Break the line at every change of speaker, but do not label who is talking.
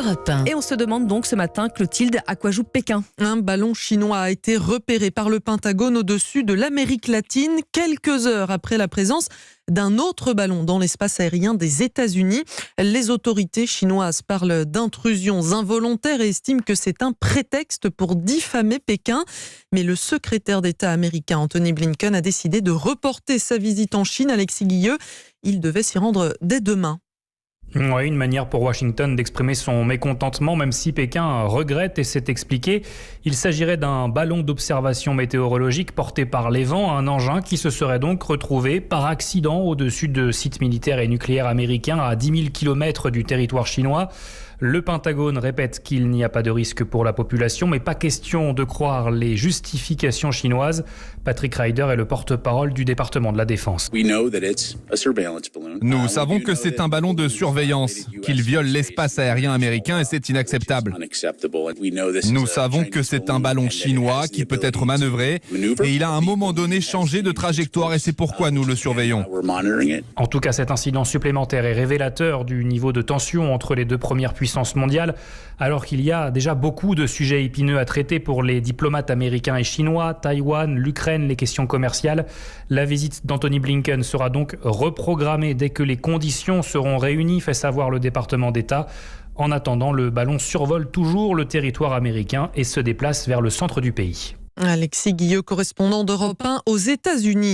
Europe 1.
Et on se demande donc ce matin, Clotilde, à quoi joue Pékin ?
Un ballon chinois a été repéré par le Pentagone au-dessus de l'Amérique latine, quelques heures après la présence d'un autre ballon dans l'espace aérien des États-Unis. Les autorités chinoises parlent d'intrusions involontaires et estiment que c'est un prétexte pour diffamer Pékin. Mais le secrétaire d'État américain Antony Blinken a décidé de reporter sa visite en Chine. Alexis Guilleux, il devait s'y rendre dès demain.
Oui, une manière pour Washington d'exprimer son mécontentement, même si Pékin regrette et s'est expliqué. Il s'agirait d'un ballon d'observation météorologique porté par les vents, un engin qui se serait donc retrouvé par accident au-dessus de sites militaires et nucléaires américains à 10 000 km du territoire chinois. Le Pentagone répète qu'il n'y a pas de risque pour la population, mais pas question de croire les justifications chinoises. Patrick Ryder est le porte-parole du département de la Défense.
Nous savons que c'est un ballon de surveillance, qu'il viole l'espace aérien américain et c'est inacceptable. Nous savons que c'est un ballon chinois qui peut être manœuvré et il a à un moment donné changé de trajectoire et c'est pourquoi nous le surveillons.
En tout cas, cet incident supplémentaire est révélateur du niveau de tension entre les deux premières puissances mondiale, alors qu'il y a déjà beaucoup de sujets épineux à traiter pour les diplomates américains et chinois, Taïwan, l'Ukraine, les questions commerciales. La visite d'Antony Blinken sera donc reprogrammée dès que les conditions seront réunies, fait savoir le département d'État. En attendant, le ballon survole toujours le territoire américain et se déplace vers le centre du pays.
Alexis Guilleux, correspondant d'Europe 1 aux États-Unis.